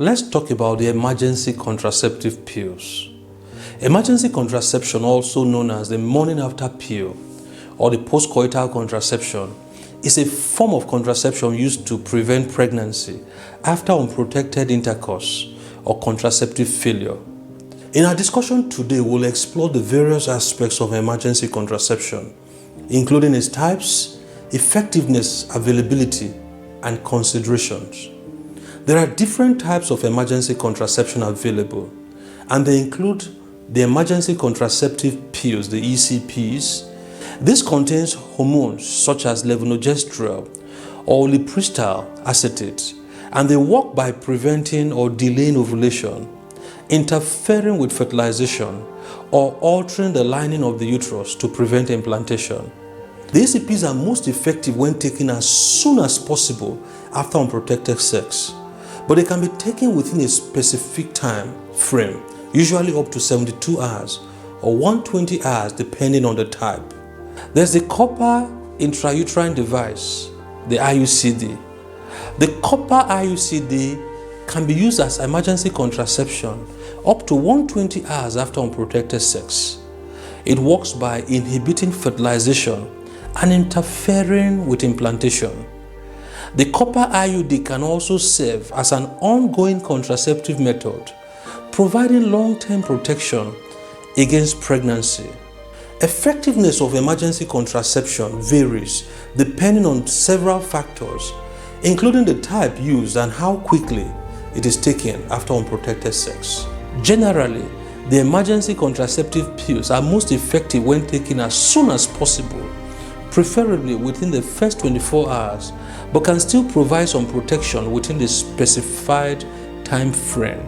Let's talk about the emergency contraceptive pills. Emergency contraception, also known as the morning after pill or the postcoital contraception, is a form of contraception used to prevent pregnancy after unprotected intercourse or contraceptive failure. In our discussion today, we'll explore the various aspects of emergency contraception, including its types, effectiveness, availability, and considerations. There are different types of emergency contraception available, and they include the emergency contraceptive pills, the ECPs. This contains hormones such as levonorgestrel or ulipristal acetate, and they work by preventing or delaying ovulation, interfering with fertilization, or altering the lining of the uterus to prevent implantation. The ECPs are most effective when taken as soon as possible after unprotected sex, but they can be taken within a specific time frame, usually up to 72 hours or 120 hours depending on the type. There's the copper intrauterine device, the IUCD. The copper IUCD can be used as emergency contraception up to 120 hours after unprotected sex. It works by inhibiting fertilization and interfering with implantation. The copper IUD can also serve as an ongoing contraceptive method, providing long-term protection against pregnancy. Effectiveness of emergency contraception varies depending on several factors, including the type used and how quickly it is taken after unprotected sex. Generally, the emergency contraceptive pills are most effective when taken as soon as possible, preferably within the first 24 hours, but can still provide some protection within the specified time frame.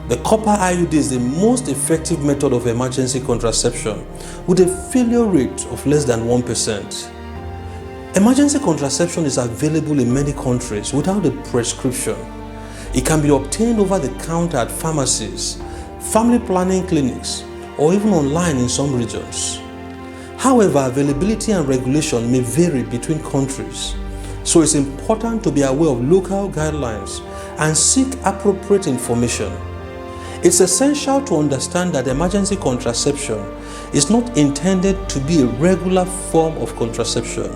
The copper IUD is the most effective method of emergency contraception with a failure rate of less than 1%. Emergency contraception is available in many countries without a prescription. It can be obtained over the counter at pharmacies, family planning clinics, or even online in some regions. However, availability and regulation may vary between countries, so it's important to be aware of local guidelines and seek appropriate information. It's essential to understand that emergency contraception is not intended to be a regular form of contraception.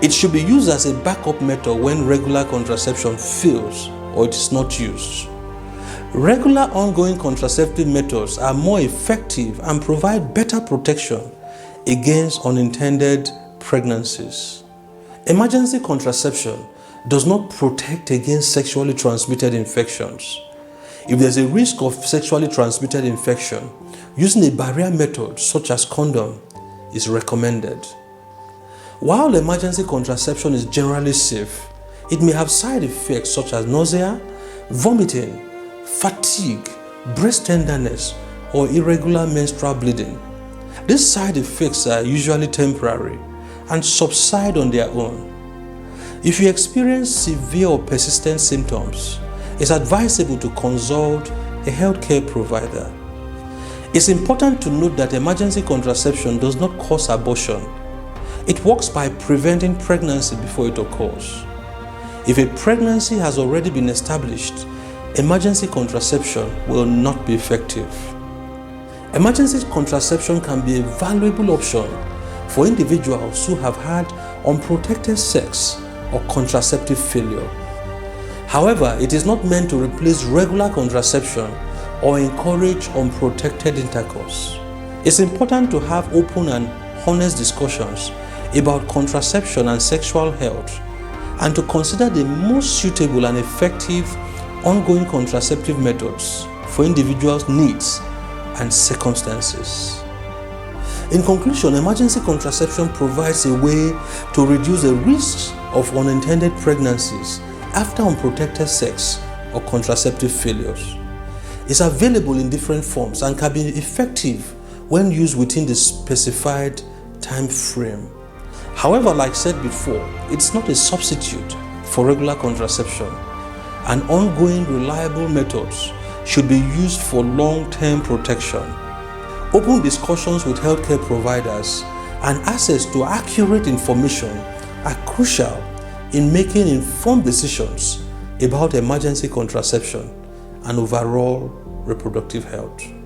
It should be used as a backup method when regular contraception fails or it is not used. Regular ongoing contraceptive methods are more effective and provide better protection against unintended pregnancies. Emergency contraception does not protect against sexually transmitted infections. If there's a risk of sexually transmitted infection, using a barrier method such as condom is recommended. While emergency contraception is generally safe, it may have side effects such as nausea, vomiting, fatigue, breast tenderness, or irregular menstrual bleeding. These side effects are usually temporary and subside on their own. If you experience severe or persistent symptoms, it's advisable to consult a healthcare provider. It's important to note that emergency contraception does not cause abortion. It works by preventing pregnancy before it occurs. If a pregnancy has already been established, emergency contraception will not be effective. Emergency contraception can be a valuable option for individuals who have had unprotected sex or contraceptive failure. However, it is not meant to replace regular contraception or encourage unprotected intercourse. It's important to have open and honest discussions about contraception and sexual health, and to consider the most suitable and effective ongoing contraceptive methods for individuals' needs and circumstances. In conclusion, emergency contraception provides a way to reduce the risks of unintended pregnancies after unprotected sex or contraceptive failures. It's available in different forms and can be effective when used within the specified time frame. However, like said before, it's not a substitute for regular contraception, and ongoing reliable methods should be used for long-term protection. Open discussions with healthcare providers and access to accurate information are crucial in making informed decisions about emergency contraception and overall reproductive health.